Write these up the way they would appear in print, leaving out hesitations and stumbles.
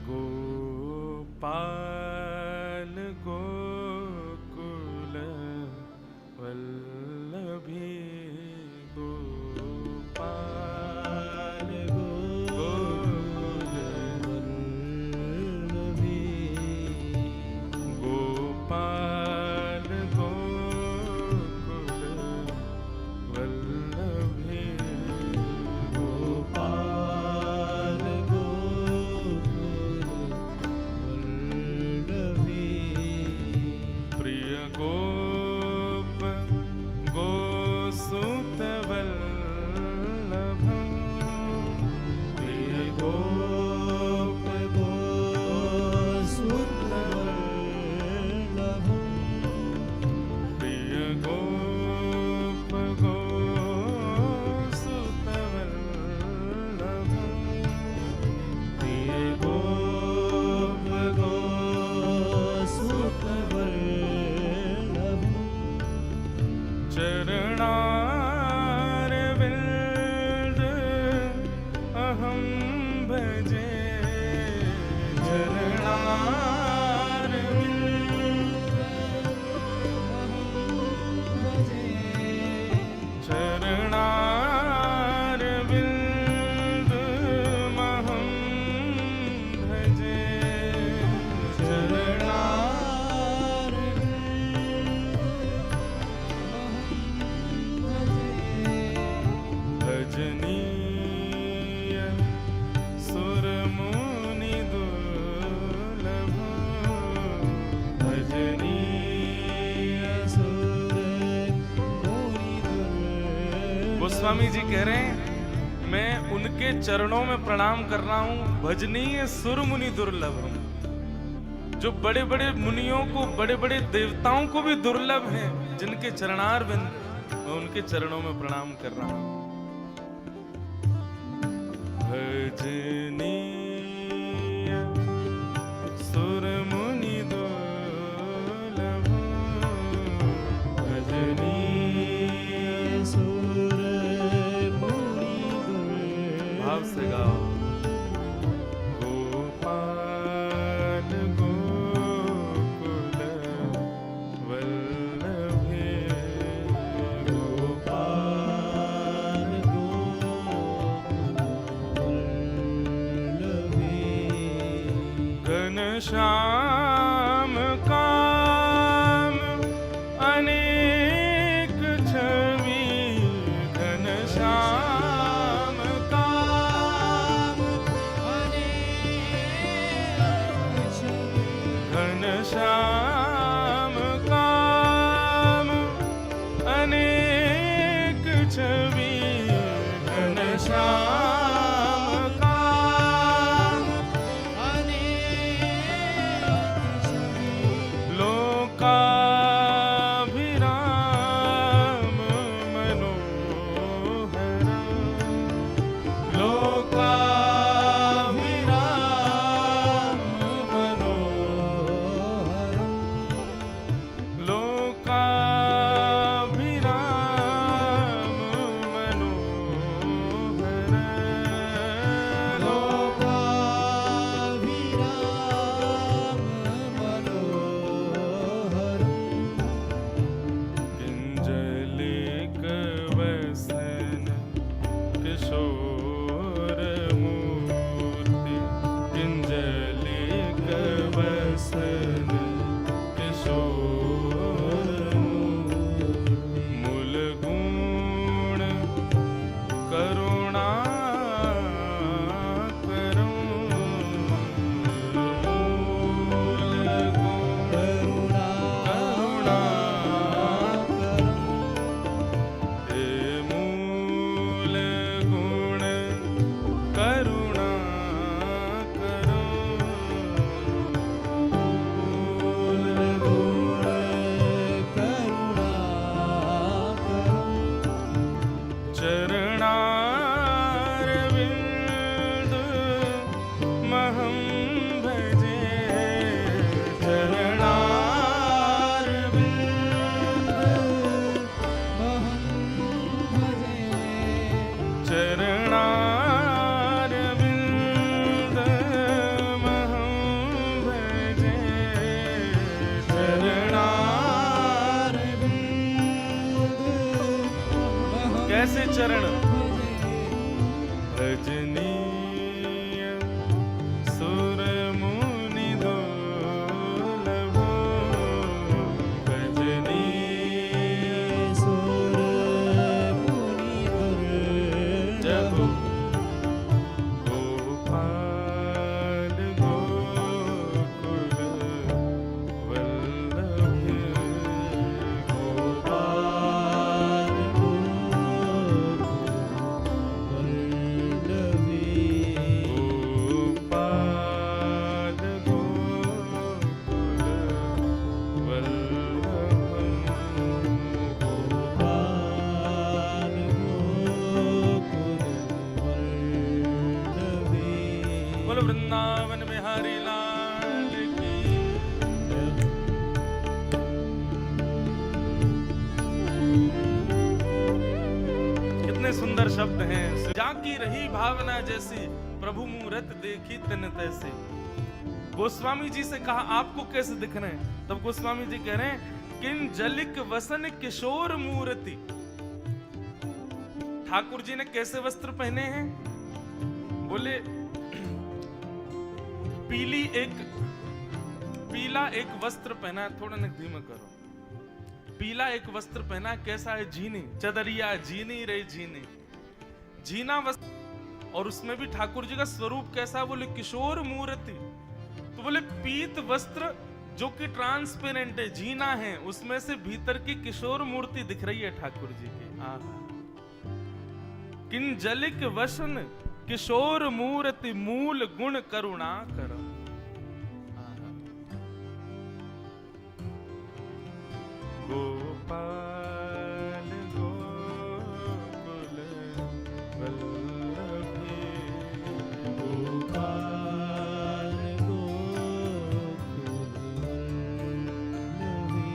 गोपाल गोकुल वल्लभी गोपाल गोकुल वल्लभी गोपाल गोकुल वल्लभी गोपाल प्रिय गोप गोसुत वल्लभं प्रिय गोप गोसुत वल्लभं प्रिय गोप गोसुत वल्लभं प्रिय गोप गोसुत चरणारविंद अहं भजे चरणारविंद महं भजे भजनीय सुरमुनि दुर्लभ भजनीय सुरमुनि दुर्लभ। गोस्वामी जी कह रहे हैं मैं उनके चरणों में प्रणाम कर रहा हूं। भजनीय सुरमुनि दुर्लभ, जो बड़े बड़े मुनियों को, बड़े बड़े देवताओं को भी दुर्लभ है, जिनके चरणारविंद, मैं उनके चरणों में प्रणाम कर रहा हूं। भजनीय सुरमुनि दुर्लभ भजनीय सुरमुनि दुर्लभ। भाव से गाओ। गोपाल गोकुल वल्लभे गोपाल घनश्याम काम अनेक छवि घनश्याम काम अनेक छवि घनश्याम काम अनेक छवि घनश्याम कैसे चरण भजनीय सुर मुनि दुर्लभ भजनीय सुर मुनि दुर्लभ गोपाल गोकुल वल्लभ गोपाल वृंदावन बिहारी लाल की। कितने सुंदर शब्द हैं। जाकी रही भावना जैसी प्रभु मूरत देखी तिन तैसी। गोस्वामी जी से कहा आपको कैसे दिख रहे हैं? तब गोस्वामी जी कह रहे हैं किन जलिक वसन किशोर मूर्ति। ठाकुर जी ने कैसे वस्त्र पहने हैं? बोले पीला एक वस्त्र पहना। थोड़ा न धीमा करो। पीला एक वस्त्र पहना। कैसा है? जीनी चदरिया जीनी रे जीनी जीना वस्त्र। और उसमें भी ठाकुर जी का स्वरूप कैसा? बोले किशोर मूर्ति। तो बोले पीत वस्त्र जो कि ट्रांसपेरेंट है, जीना है, उसमें से भीतर की किशोर मूर्ति दिख रही है ठाकुर जी की। किन जलिक वसन किशोर मूर्ति मूल गुण करुणा कर। गोपाल गोकुल वल्लभी गोपाल गोकुल वल्लभी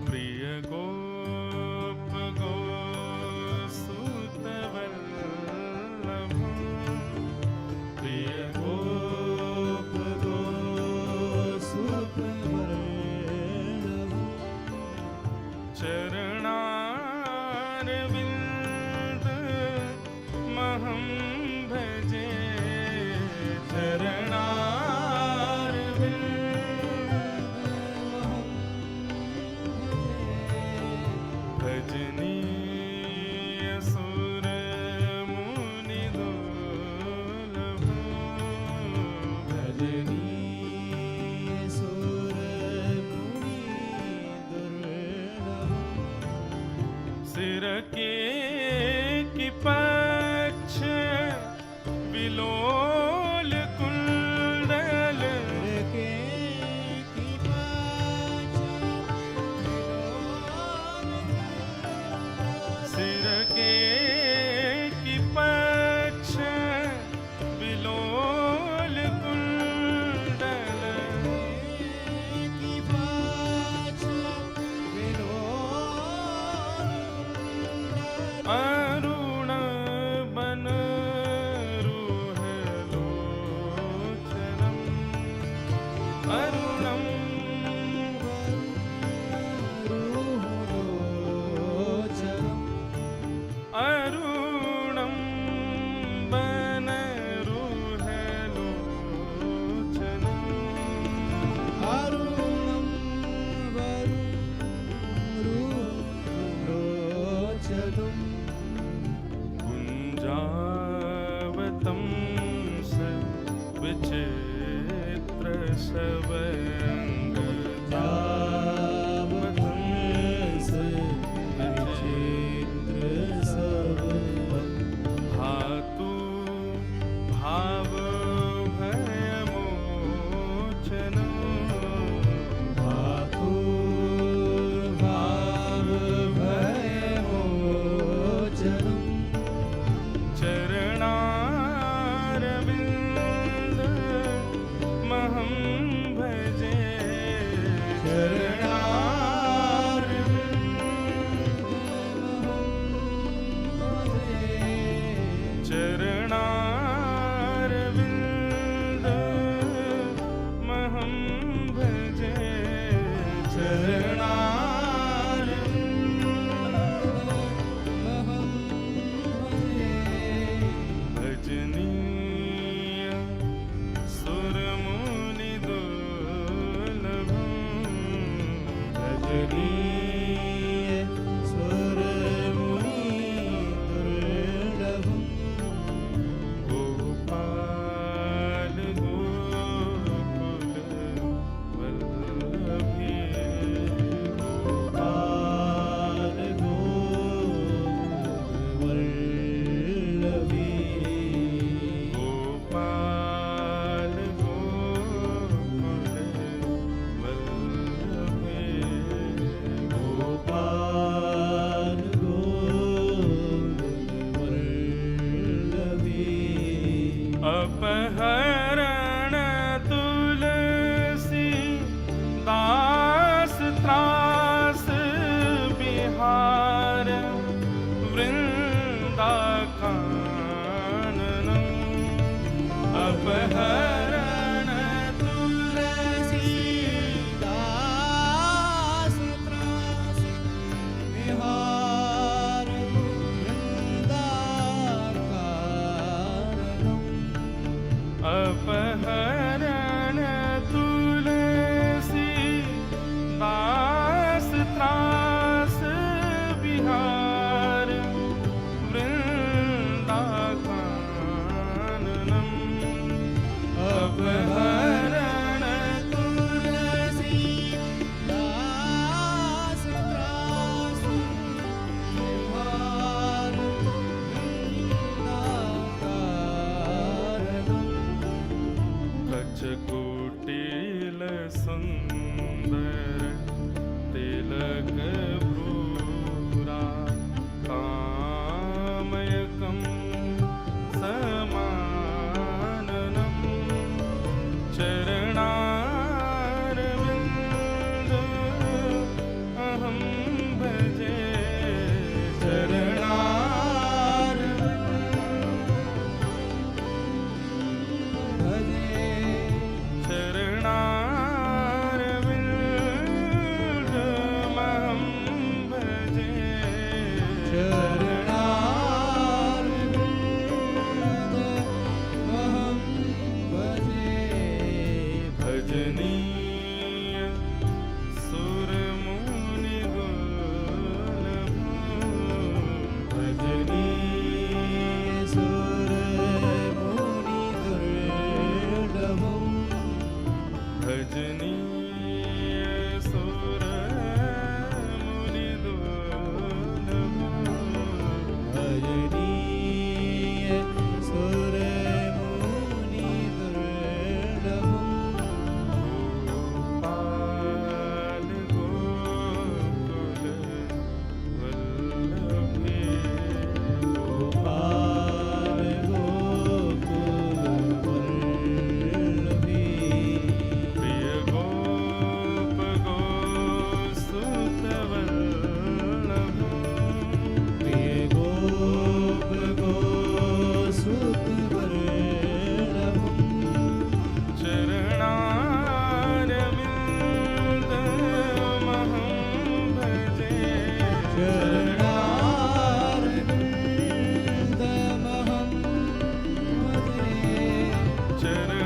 प्रिय गोप गोसुत वल्लभ प्रिय गोप गोसुत चरणारविंद महं भजे चरणारविंद भजनीय सुर मुनि दुर्लभ भजनीय सुर मुनि दुर्लभ सिर के की पक्ष विलोल कुंडल के की सिर के की पक्ष विलोल कुंडल की पक्ष अरुण बन रुहलोचनम अरुणम अरुणम बन रुहलोचनम अरुणम रुहलोचनम कुंजावतम स विचित्र सवंग जावतम स विचित्र सवंग धातु भाव भयमोचनम धातु भाव भयमोचनम चरणारविंद महं भजे अपहरण तुलसी दास त्रास बिहार वृंदाकाननम अपहरण तुलसी दास त्रास विहार वृंदाकाननम अपहरण तुलसी दास त्रास बिहार वृंदाकाननम अपहरण तुलसी दास त्रास विहार वृंदाकाननम कचकुटिल सुंदर तिलक भ्रूरा कामयकं समाननम चरणारविंद अहं भजे चरणारविंदमहं भजे भजनीय सुरमुनिदुर्लभ भजनीय सुरमुनिदुर्लभ गोपाल गोकुल वल्लभे प्रिय गोप गोसुत वल्लभ चरणारविंदमहं भजे चरण